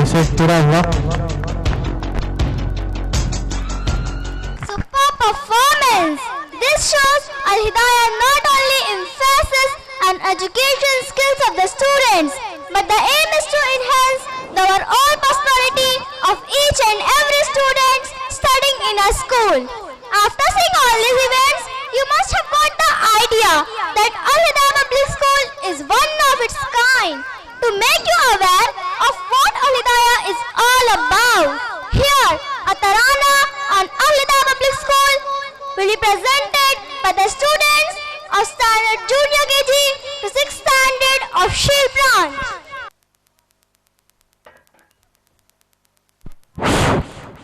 इसे पूरा हुआ। Super performance! This shows Al-Hidayah not only emphasizes on education skills of the students, but the aim is to enhance the overall personality of each and every student studying in a school. After seeing all these events, you must have got the idea that Al-Hidayah Public School is one of its kind. To make you aware of what Al-Hidayah is all about, here a tarana on Al-Hidayah Public School will be presented by the students of Standard Junior KG to 6th Standard of Shil Branch.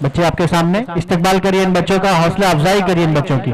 बच्चे आपके सामने इस्तकबाल करिए इन बच्चों का, हौसला अफजाई करिए इन बच्चों की।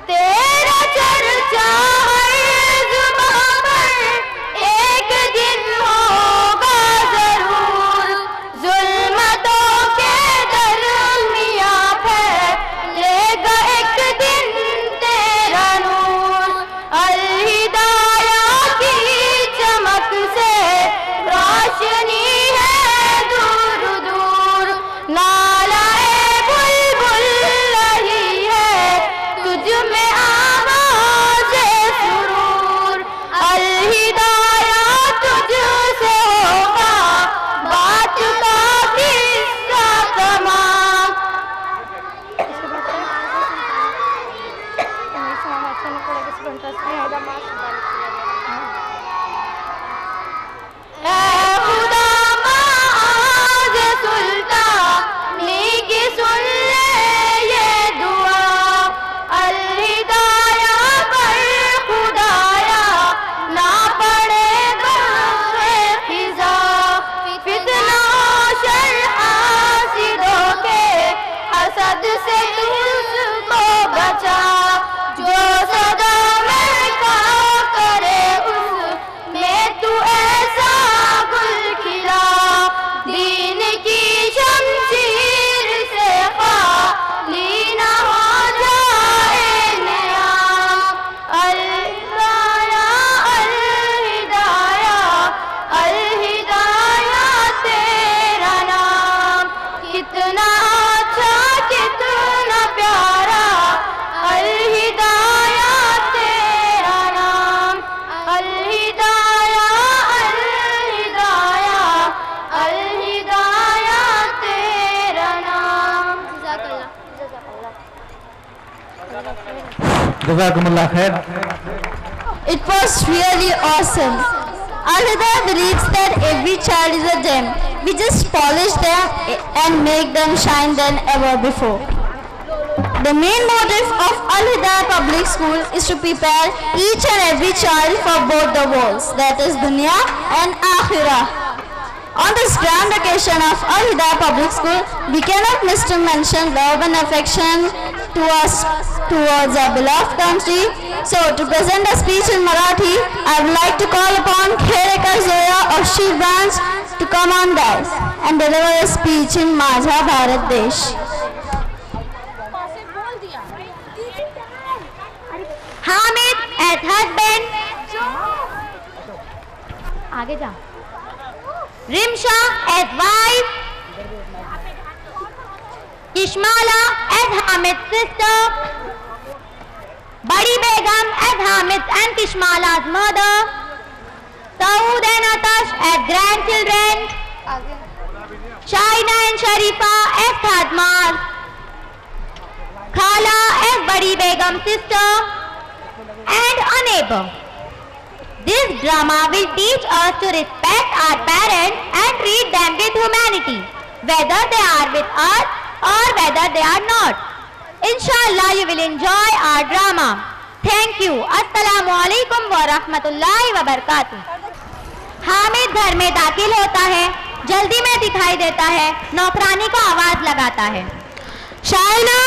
तेरा चर्चा हर जुबां पर बद से तू उसको बचा, जो सदा महका करे उसमें तू ऐसा गुल खिला, दीन की शमशीर से खाली न हो जाए नया। अल हिदाया अल हिदाया अल हिदाया तेरा नाम, कितना अच्छा कितना प्यारा, अल हिदाया तेरा नाम, अल हिदाया अल हिदाया अल हिदाया तेरा नाम। जज़ाकुमुल्लाह खैर। It was really awesome. Al-Hidayah believes that every child is a gem. We just polish them and make them shine than ever before. The main motive of Al-Hidayah Public School is to prepare each and every child for both the worlds, that is dunya and akhirah. On this grand occasion of Al-Hidayah Public School, we cannot miss to mention love and affection towards our beloved country. So, to present a speech in Marathi, I would like to call upon Kherekar Zoya of Shiv Branch to come on dais and deliver a speech in Majha Bharat Desh. Hamid as husband, आगे जा, Rimsha as wife, Ishmala as Hamid's sister, Badi Begum as Hamid and Kishmala's mother, Saud and Atash as grandchildren, Shaina and Sharifa as Khadmas, Khala as Badi Begum's sister, and a neighbor. This drama will teach us to respect our parents and treat them with humanity, whether they are with us or whether they are not. Inshallah, you will enjoy our drama. Thank you. Assalamu alaikum wa rahmatullahi wa barakatuh. Hamid घर में दाखिल होता है, जल्दी में दिखाई देता है, नौकरानी को आवाज लगाता है, शाइना,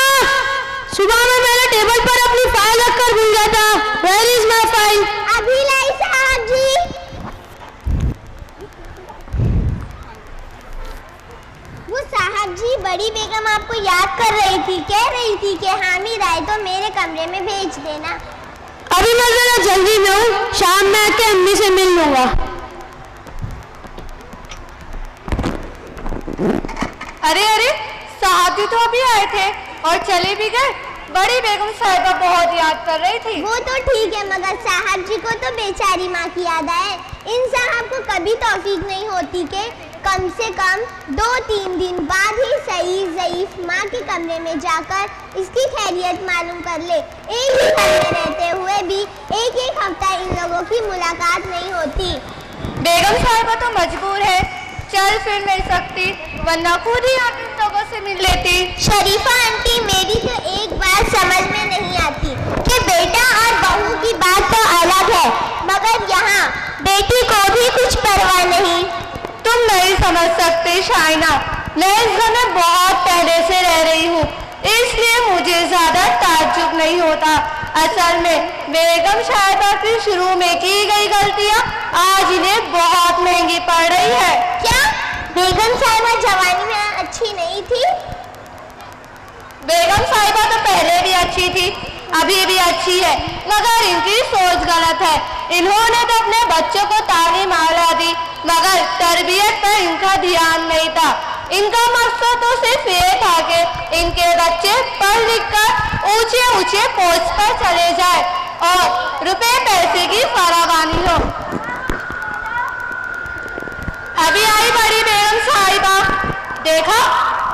सुबह में मैंने टेबल पर अपनी फाइल रखकर भूल गया था। Where is my file? अभी लाई साहब जी। वो साहब जी, बड़ी बेगम आपको याद कर रही थी, कह रही थी कि हामिद आए तो मेरे कमरे में भेज देना। अभी मैं जरा जल्दी में हूँ, शाम में आके अम्मी से मिल लूंगा। अरे अरे, साहब जी तो अभी आए थे और चले भी गए। बड़ी बेगम साहिबा बहुत याद कर रही थी। वो तो ठीक है, मगर साहब जी को तो बेचारी माँ की याद आए। इन साहब को कभी तौफीक नहीं होती कि कम से कम 2-3 दिन बाद ही सही ज़ईफ माँ के कमरे में जाकर इसकी खैरियत मालूम कर ले। एक ही घर में रहते हुए भी एक हफ्ता इन लोगों की मुलाकात नहीं होती। बेगम साहिबा तो मजबूर है, चल फिर मिल सकती, वरना खुद ही आप इन लोगों से मिल लेती। शरीफा आंटी, मेरी तो एक बात समझ में नहीं आती कि बेटा और बहू की बात तो अलग है, मगर यहाँ बेटी को भी कुछ परवाह नहीं। तुम नहीं समझ सकते शाइना, मैं इस घर में बहुत पहले से रह रही हूँ, इसलिए मुझे ज्यादा ताज्जुब नहीं होता। असल में बेगम साहिबा की शुरू में की गई गलतियाँ आज इन्हें बहुत महंगी पड़ रही है। क्या बेगम साहिबा जवानी में अच्छी नहीं थी? बेगम साहिबा तो पहले भी अच्छी थी, अभी भी अच्छी है, मगर इनकी सोच गलत है। इन्होंने तो अपने बच्चों को तालीम आला दी, मगर तरबियत पर इनका ध्यान नहीं था। इनका मकसद तो सिर्फ ये था कि इनके बच्चे पढ़ लिख कर ऊंचे ऊंचे पोस्ट पर चले जाए और रुपए पैसे की फरावानी हो। अभी आई बड़ी बेगम साहिबा, देखा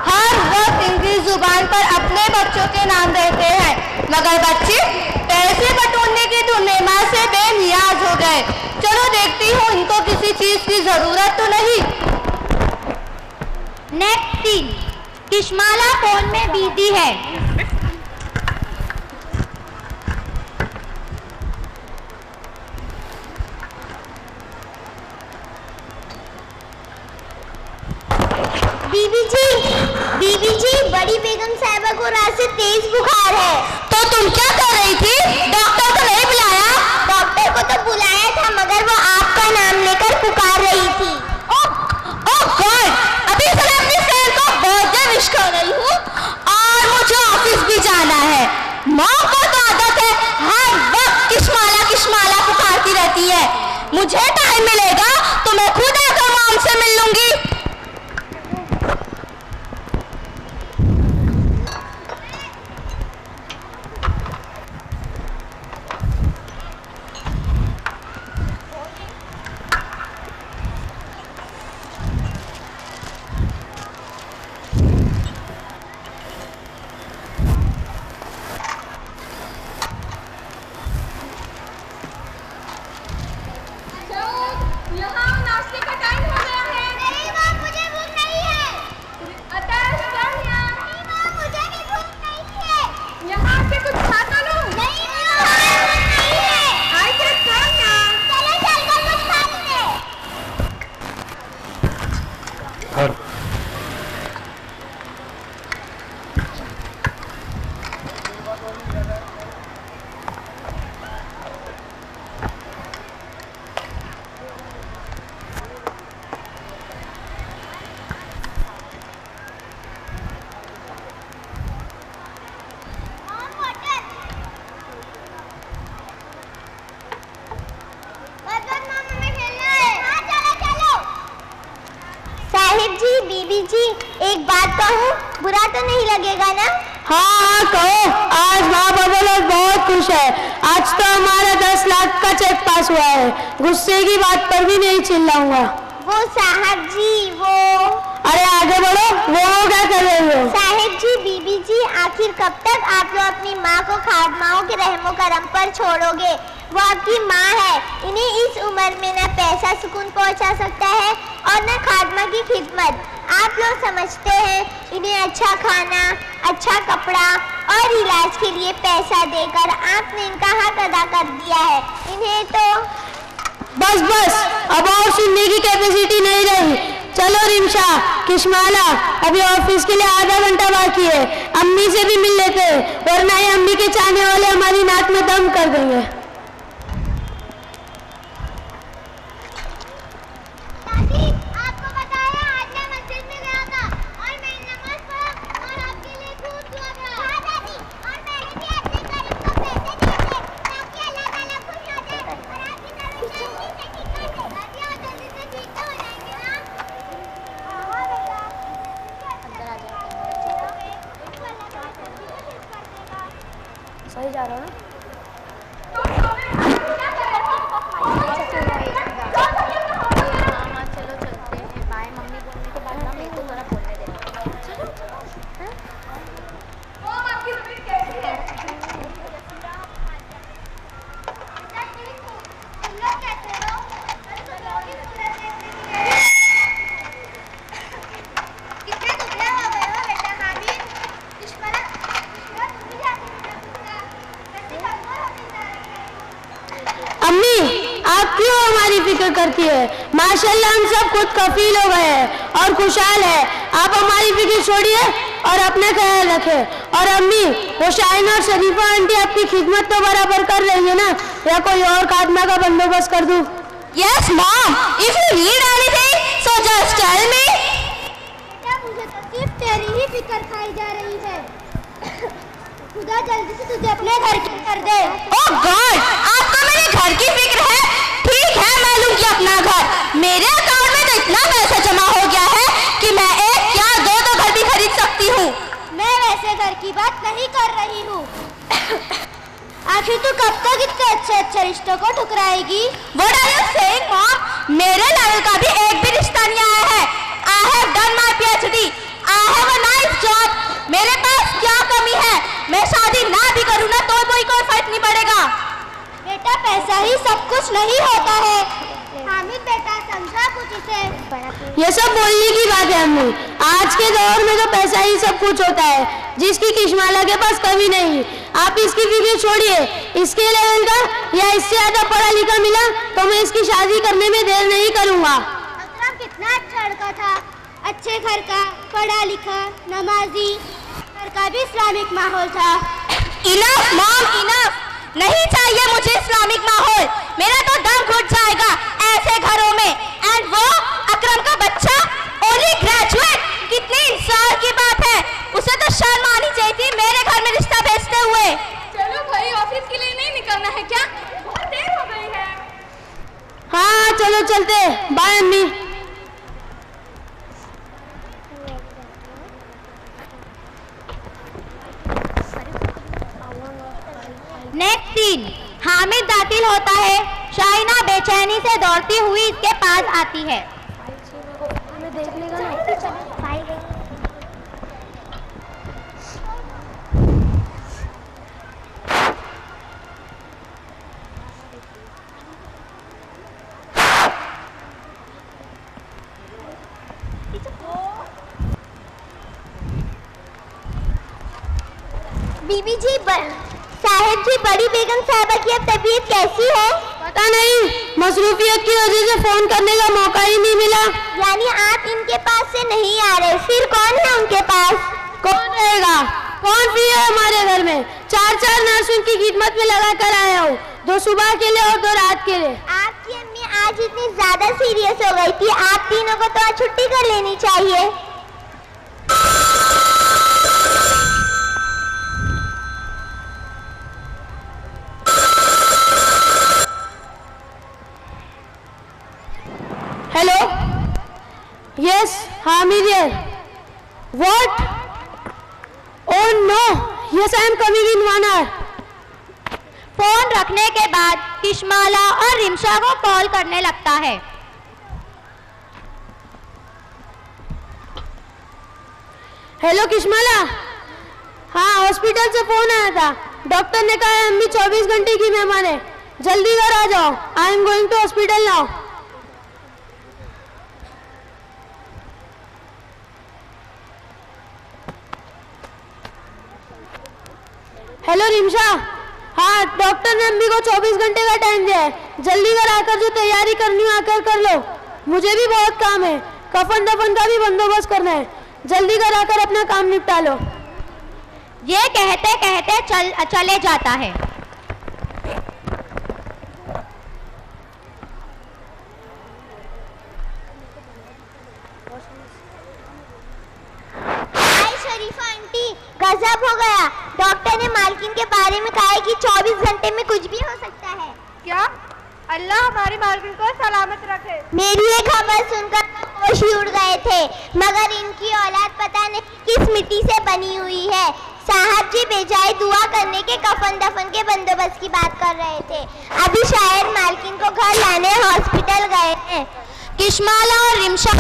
हर वक्त इनकी जुबान पर अपने बच्चों के नाम रहते हैं, मगर बच्चे पैसे बटोरने की धुन में माँ से बेनियाज हो गए। चलो देखती हूँ इनको किसी चीज की जरूरत तो नहीं। नेक्स्ट सीन, किशमाला फोन में बिजी है। बीबी जी, बीबी जी, बड़ी बेगम साहिबा को रात से तेज बुखार है। तो तुम क्या कर रही थी? डॉक्टर को नहीं बुलाया? डॉक्टर को तो बुलाया था, मगर वो आपका नाम लेकर पुकार रही थी। ओह गॉड, अभी से मैं अपनी फ्रेंड को बर्थडे विश कर रही हूँ और मुझे ऑफिस भी जाना है। माँ को तो आदत है हर वक्त किस्माला पुकारती रहती है। मुझे टाइम मिलेगा तो मैं खुद आकर मॉम से मिल लूंगी। बीबी जी, एक बात कहूँ, बुरा तो नहीं लगेगा ना? हाँ कहो। आज माँ बाबा लोग बहुत खुश है। आज तो हमारा 10 लाख का चेक पास हुआ है। गुस्से की बात पर भी नहीं चिल्लाऊंगा। वो साहब जी, वो अरे आगे बढ़ो, वो क्या कर रहे हो? साहिब जी, बीबी जी, आखिर कब तक आप लोग अपनी माँ को खादमाओं के रहमो करम पर छोड़ोगे? वो आपकी माँ है। इन्हें इस उम्र में न पैसा सुकून पहुँचा सकता है और न खादमा की खिदमत। आप लोग समझते हैं इन्हें अच्छा खाना, अच्छा कपड़ा और इलाज के लिए पैसा देकर आपने इनका हक अदा कर दिया है। इन्हें तो बस बस, अब और सुनने की कैपेसिटी नहीं रही। चलो रिमशा, किस्माला, अभी ऑफिस के लिए आधा घंटा बाकी है। अम्मी से भी मिल लेते हैं, वरना ये अम्मी के चाहने वाले हमारी नाक में दम कर देंगे। सही जा रहा हूँ ना? चलो चलते हैं। बाय। मम्मी बोलने के बाद ना मेरे को जरा बोलने देना। चलो। अम्मी, आप क्यों हमारी फिक्र करती है? माशाल्लाह हम सब खुद कफील हो गए हैं और खुशहाल है। आप हमारी फिक्र छोड़िए और अपना ख्याल रखें। और अम्मी, वो शाहीन और शरीफा आंटी आपकी खिदमत तो बराबर कर रही है ना, या कोई और खादमा का बंदोबस्त कर दूं? Yes, Mom. If you need anything, so just tell me. बेटा, मुझे तो सिर्फ तेरी ही फिक्र खाई जा रही है। खुदा जल्दी से तुझे अपने घर की कर दे। Oh God, आपको मेरे घर की फिक्र है? ठीक है, मैं लूंगी अपना घर। मेरे अकाउंट में तो इतना पैसा जमा हो गया है कि मैं एक या दो घर भी खरीद सकती हूँ। मैं वैसे घर की बात नहीं कर रही हूँ। आखिर तू कब तक इतने अच्छे रिश्तों को ठुकराएगी? What are you saying, Mom? मेरे लेवल का भी एक भी रिश्ता नहीं आया है। I have done my PhD. I have a nice job. मेरे पास क्या कमी है? मैं शादी ना भी करूँ ना तो कोई फर्क नहीं पड़ेगा। बेटा, पैसा ही सब कुछ नहीं होता है। हामिद बेटा, समझा कुछ इसे। ये सब बोलने की बात है अम्मी। आज के दौर में तो पैसा ही सब कुछ होता है, जिसकी किस्माला के पास कभी नहीं। आप इसकी फिक्र छोड़िए। इसके लेवल का या इससे ज्यादा पढ़ा लिखा मिला तो मैं इसकी शादी करने में देर नहीं करूँगा। अकरम कितना अच्छा लड़का था। अच्छे घर का, पढ़ा लिखा, नमाजी घर का भी इस्लामिक माहौल था। इनफ मॉम इनफ, नहीं चाहिए मुझे इस्लामिक माहौल, मेरा तो दम घुट जाएगा ऐसे घरों में। एंड वो अकरम का बच्चा ओनली ग्रेजुएट, कितनी इंसान की बात है, उसे तो शर्म आनी चाहिए थी मेरे घर में रिश्ता भेजते हुए। चलो भाई, ऑफिस के लिए नहीं निकलना है क्या? बहुत देर हो गई है। हाँ चलो चलते, बाय अम्मी। नेक्स्ट सीन, हामिद दाखिल होता है। शाइना बेचैनी से दौड़ती हुई इसके पास आती है। बीबी जी, साहिब जी, बड़ी बेगम साहिबा की अब तबीयत कैसी है? पता नहीं, मसरूफियत की वजह से फोन करने का मौका ही नहीं मिला। यानी आप इनके पास से नहीं आ रहे, फिर कौन है उनके पास? कौन रहेगा? कौन फ्री है हमारे घर में? 4 नर्स उनकी खिदमत में लगा कर आया हूँ, 2 सुबह के लिए और 2 रात के लिए। आपकी अम्मी आज इतनी ज्यादा सीरियस हो गई थी, आप तीनों को तो आज छुट्टी कर लेनी चाहिए। Hello, yes Hamid here. What? Oh no, yes I am coming in 1 hour। फोन रखने के बाद किशमाला और रिमशा को कॉल करने लगता है। हेलो किशमाला, हाँ हॉस्पिटल से फोन आया था, डॉक्टर ने कहा है अम्मी 24 घंटे की मेहमान है, जल्दी घर आ जाओ। I am going to hospital now. Hello Rimsha, हाँ डॉक्टर ने अम्मी को 24 घंटे का टाइम दिया है, जल्दी घर आकर जो तैयारी करनी हो आकर कर लो, मुझे भी बहुत काम है, कफन दफन का भी बंदोबस्त करना है, जल्दी घर आकर अपना काम निपटा लो। ये कहते कहते चले जाता है। शरीफा आंटी, गजब हो गया, डॉक्टर ने मालकिन के बारे में कहा है कि 24 घंटे में कुछ भी हो सकता है। क्या? अल्लाह हमारी मालकिन को सलामत रखे। मेरी ये खबर सुनकर होश ही उड़ गए थे, मगर इनकी औलाद पता नहीं किस मिट्टी से बनी हुई है। साहब जी बेजाय दुआ करने के कफन दफन के बंदोबस्त की बात कर रहे थे, अभी शायद मालकिन को घर लाने हॉस्पिटल गए हैं। किशमाला और रिमशा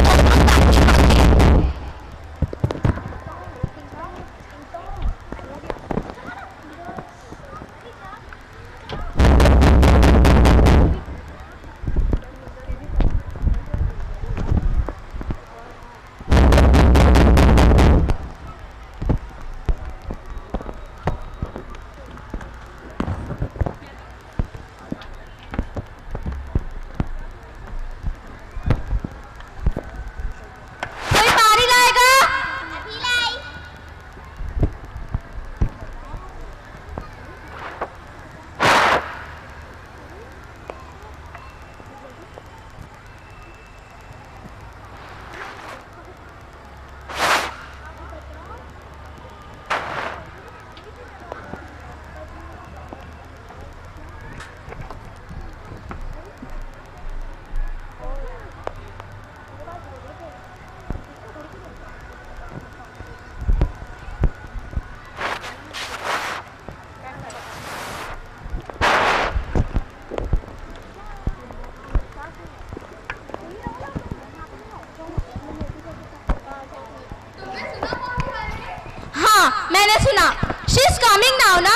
मैंने सुना शी इज कमिंग नाउ ना।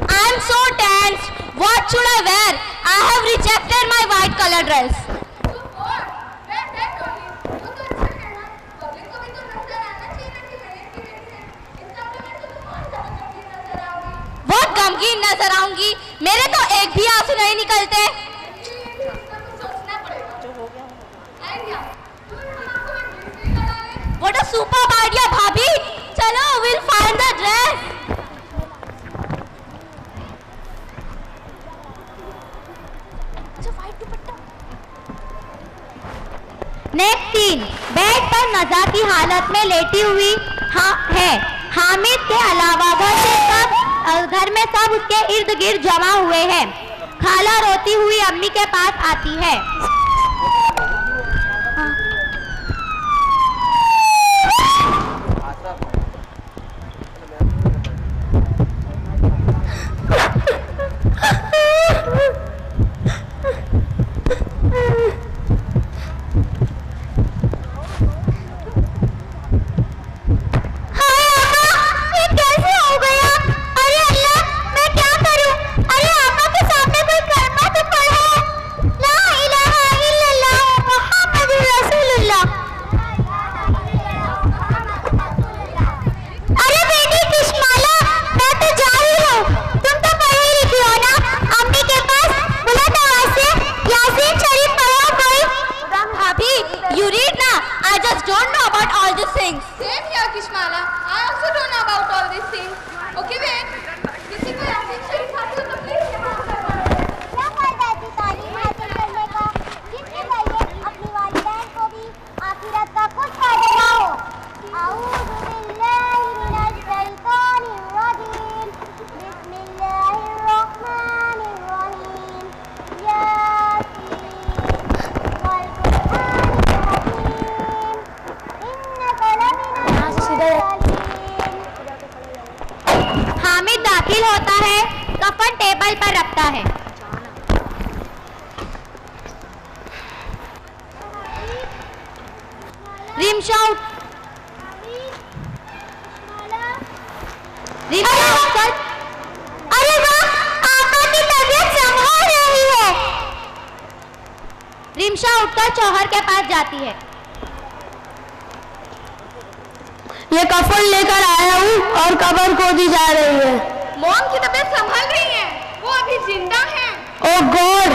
I am so tense, what should I wear? I have rejected my white colour dress. बहुत गमगीन नजर आऊंगी, मेरे तो एक भी आंसू नहीं निकलते। चलो, we'll find the dress. Next scene, bed पर नज़ा की हालत में लेटी हुई है। हामिद के अलावा घर में सब उसके इर्द गिर्द जमा हुए हैं। खाला रोती हुई अम्मी के पास आती है। हामिद दाखिल होता है, कफन टेबल पर रखता है। रिम शाउट, अरे वाह, आपा की तबीयत संभल रही है। रिमशा उठकर चौहर के पास जाती है। ये कफन लेकर आया हूँ और कब्र खोदी जा रही है। मॉम की तबीयत संभल रही है, वो अभी जिंदा हैं। ओह गॉड,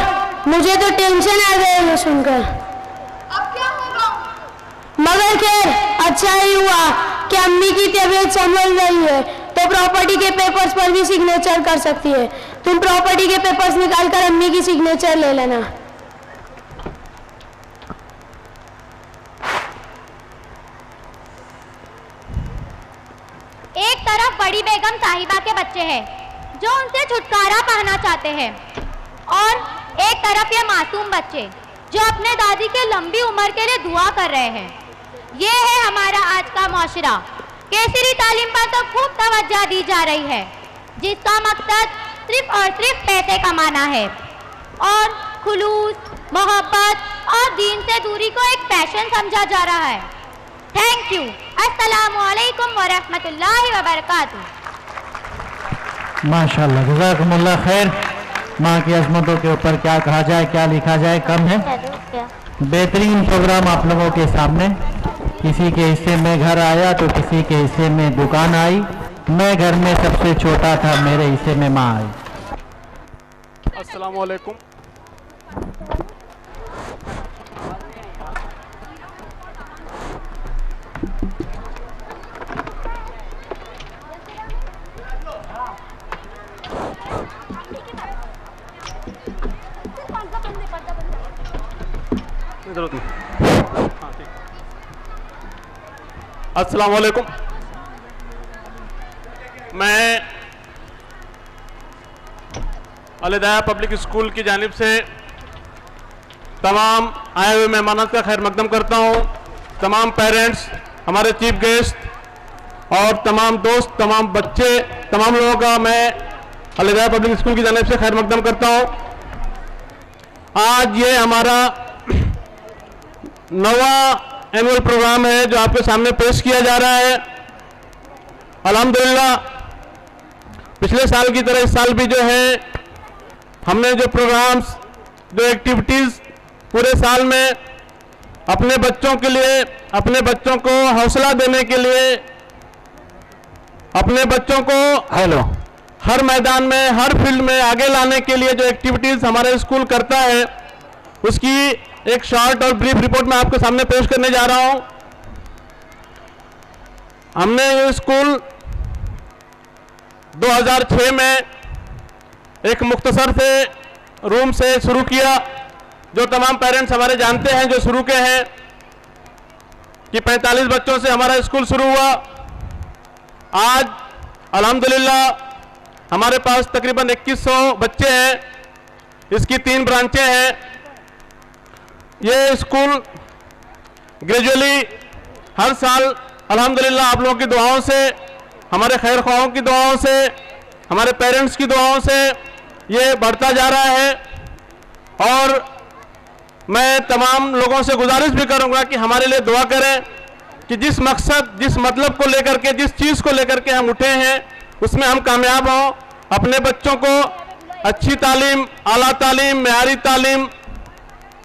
मुझे तो टेंशन आ गई है सुनकर। अब क्या होगा? मगर खैर अच्छा ही हुआ कि अम्मी की तबीयत संभल रही है, तो प्रॉपर्टी के पेपर्स पर भी सिग्नेचर कर सकती है। तुम प्रॉपर्टी के पेपर्स निकाल कर अम्मी की सिग्नेचर ले लेना। एक तरफ बड़ी बेगम साहिबा के बच्चे हैं जो उनसे छुटकारा पाना चाहते हैं, और एक तरफ ये मासूम बच्चे जो अपने दादी के लंबी उम्र के लिए दुआ कर रहे हैं। ये है हमारा आज का माशरा। केसरी तालीम पर तो खूब तवज्जो दी जा रही है, जिसका मकसद सिर्फ और सिर्फ पैसे कमाना है, और खुलूस, मोहब्बत और दीन से दूरी को एक पैशन समझा जा रहा है। Thank you. अस्सलामु अलैकुम व रहमतुल्लाहि व बरकातुहू। माशाल्लाह, जज़ाकुमुल्लाह खैर। माँ की अज़मतों के ऊपर क्या कहा जाए, क्या लिखा जाए, कम है। बेहतरीन प्रोग्राम आप लोगों के सामने। किसी के हिस्से में घर आया तो किसी के हिस्से में दुकान आई। मैं घर में सबसे छोटा था, मेरे हिस्से में माँ आई। अस्सलामु अलैकुम। अस्सलाम वालेकुम। मैं अल-हिदाया पब्लिक स्कूल की जानिब से तमाम आए हुए मेहमानों का खैर मकदम करता हूँ। तमाम पेरेंट्स, हमारे चीफ गेस्ट और तमाम दोस्त, तमाम बच्चे, तमाम लोगों का मैं अल-हिदाया पब्लिक स्कूल की जानिब से खैर मकदम करता हूँ। आज ये हमारा 9वां एनुअल प्रोग्राम है जो आपके सामने पेश किया जा रहा है। अल्हम्दुलिल्लाह पिछले साल की तरह इस साल भी जो है हमने जो प्रोग्राम्स, जो एक्टिविटीज़ पूरे साल में अपने बच्चों के लिए, अपने बच्चों को हौसला देने के लिए, अपने बच्चों को हर मैदान में, हर फील्ड में आगे लाने के लिए जो एक्टिविटीज़ हमारा स्कूल करता है, उसकी एक शॉर्ट और ब्रीफ रिपोर्ट मैं आपके सामने पेश करने जा रहा हूं। हमने ये स्कूल 2006 में एक मुख्तसर से रूम से शुरू किया, जो तमाम पेरेंट्स हमारे जानते हैं जो शुरू के हैं, कि 45 बच्चों से हमारा स्कूल शुरू हुआ। आज अल्हम्दुलिल्लाह हमारे पास तकरीबन 2100 बच्चे हैं। इसकी 3 ब्रांचें हैं। ये स्कूल ग्रेजुअली हर साल अल्हम्दुलिल्लाह आप लोगों की दुआओं से, हमारे खैर ख्वाहों की दुआओं से, हमारे पेरेंट्स की दुआओं से ये बढ़ता जा रहा है। और मैं तमाम लोगों से गुजारिश भी करूंगा कि हमारे लिए दुआ करें कि जिस मकसद, जिस मतलब को लेकर के, जिस चीज़ को लेकर के हम उठे हैं उसमें हम कामयाब हों। अपने बच्चों को अच्छी तालीम, आला तालीम, मेयारी तालीम,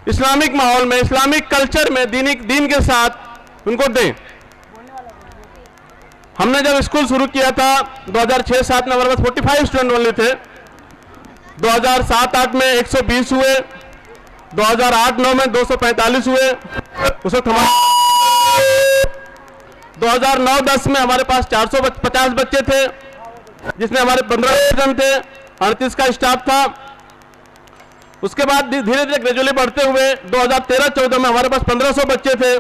इस्लामिक माहौल में, इस्लामिक कल्चर में, दीन के साथ उनको दें। हमने जब स्कूल शुरू किया था 2006-07 में हमारे पास 45 स्टूडेंट ओनली थे। 2007-08 में 120 हुए, 2008-09 में 245 हुए। उस वक्त हमारे 2009-10 में हमारे पास 450 बच्चे थे, जिसमें हमारे 15 स्टूडेंट थे, 38 का स्टाफ था। उसके बाद धीरे धीरे ग्रेजुअली बढ़ते हुए 2013-14 में हमारे पास 1500 बच्चे थे,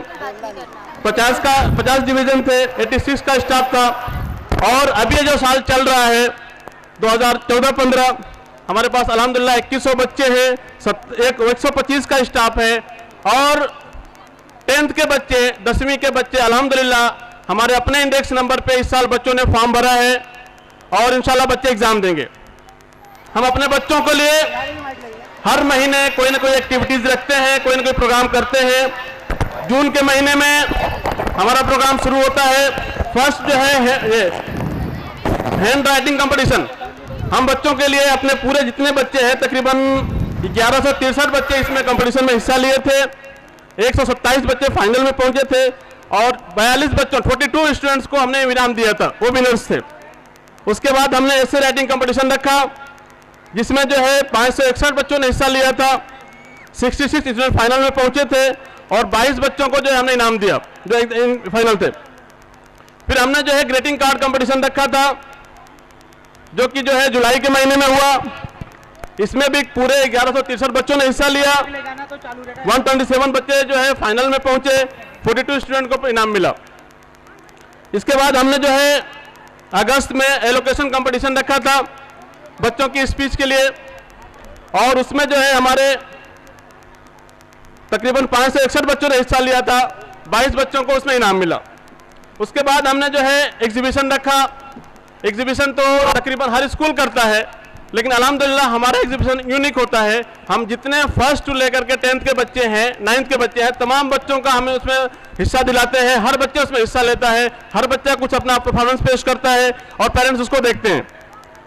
50 डिवीजन थे, 86 का स्टाफ था। और अभी जो साल चल रहा है 2014-15 हमारे पास अल्हम्दुलिल्लाह 2100 बच्चे हैं, 125 का स्टाफ है। और 10th के बच्चे, 10वीं के बच्चे अल्हम्दुलिल्लाह हमारे अपने इंडेक्स नंबर पे इस साल बच्चों ने फॉर्म भरा है और इंशाल्लाह बच्चे एग्जाम देंगे। हम अपने बच्चों के लिए हर महीने कोई ना कोई एक्टिविटीज रखते हैं, कोई ना कोई प्रोग्राम करते हैं। जून के महीने में हमारा प्रोग्राम शुरू होता है। फर्स्ट जो है हैंड राइटिंग कंपटीशन। हम बच्चों के लिए अपने पूरे जितने बच्चे हैं तकरीबन 1163 बच्चे इसमें कंपटीशन में हिस्सा लिए थे। 127 बच्चे फाइनल में पहुंचे थे और 42 बच्चों 42 स्टूडेंट्स को हमने इनाम दिया था, वो विनर्स थे। उसके बाद हमने ऐसे राइटिंग कंपटीशन रखा जिसमें जो है 561 बच्चों ने हिस्सा लिया था। 66 स्टूडेंट फाइनल में पहुंचे थे और 22 बच्चों को जो है हमने इनाम दिया जो फाइनल थे। फिर हमने जो है ग्रीटिंग कार्ड कंपटीशन रखा था जो कि जो है जुलाई के महीने में हुआ। इसमें भी पूरे 1163 बच्चों ने हिस्सा लिया। 127 बच्चे जो है फाइनल में पहुंचे, 42 स्टूडेंट को इनाम मिला। इसके बाद हमने जो है अगस्त में एलोकेशन कंपटीशन रखा था बच्चों की स्पीच के लिए और उसमें जो है हमारे तकरीबन 561 बच्चों ने हिस्सा लिया था, 22 बच्चों को उसमें इनाम मिला। उसके बाद हमने जो है एग्जीबिशन रखा। एग्जीबिशन तो तकरीबन हर स्कूल करता है, लेकिन अल्हम्दुलिल्लाह हमारा एग्जीबिशन यूनिक होता है। हम जितने फर्स्ट टू लेकर के 10th के बच्चे हैं, 9th के बच्चे हैं, तमाम बच्चों का हमें उसमें हिस्सा दिलाते हैं। हर बच्चा उसमें हिस्सा लेता है, हर बच्चा कुछ अपना परफॉर्मेंस पेश करता है और पेरेंट्स उसको देखते हैं।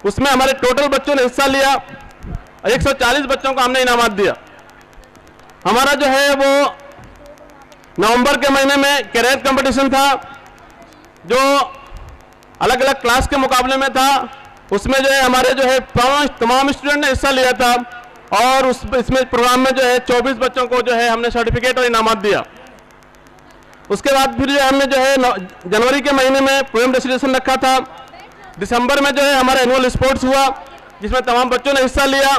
उसमें हमारे टोटल बच्चों ने हिस्सा लिया, 140 बच्चों को हमने इनामात दिया। हमारा जो है वो नवंबर के महीने में कैरियर कंपटीशन था जो अलग अलग क्लास के मुकाबले में था। उसमें जो है हमारे जो है तमाम स्टूडेंट ने हिस्सा लिया था और इसमें प्रोग्राम में जो है 24 बच्चों को जो है हमने सर्टिफिकेट और इनामात दिया। उसके बाद फिर जो हमने जो है जनवरी के महीने में पोएम रेसिटेशन रखा था। दिसंबर में जो है हमारा एनुअल स्पोर्ट्स हुआ जिसमें तमाम बच्चों ने हिस्सा लिया।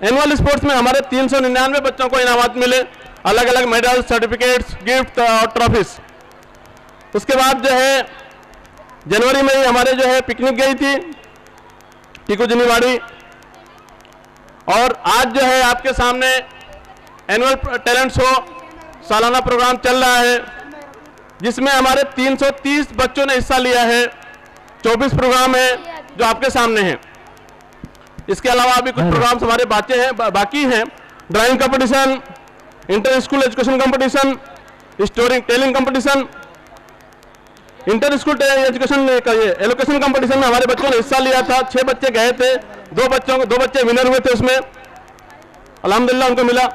एनुअल स्पोर्ट्स में हमारे 399 बच्चों को इनामात मिले, अलग अलग मेडल, सर्टिफिकेट्स, गिफ्ट और ट्रॉफीज। उसके बाद जो है जनवरी में ही हमारे जो है पिकनिक गई थी टीकू जिनीवाड़ी और आज जो है आपके सामने एनुअल टैलेंट शो सालाना प्रोग्राम चल रहा है जिसमें हमारे 330 बच्चों ने हिस्सा लिया है। 24 प्रोग्राम है जो आपके सामने हैं। इसके अलावा अभी कुछ प्रोग्राम्स हमारे बाकी हैं। Drawing competition, inter school education competition, story telling competition, inter school education allocation competition में हमारे बच्चों ने हिस्सा लिया था। 6 बच्चे गए थे, 2 बच्चे विनर हुए थे उसमें, अल्हम्दुलिल्लाह उनको मिला।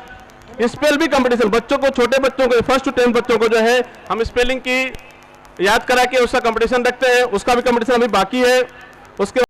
स्पेल भी कंपटीशन, बच्चों को, छोटे बच्चों को, 1st to 10th बच्चों को जो है हम स्पेलिंग की याद करा के उसका कंपटीशन रखते हैं, उसका भी कंपटीशन अभी बाकी है। उसके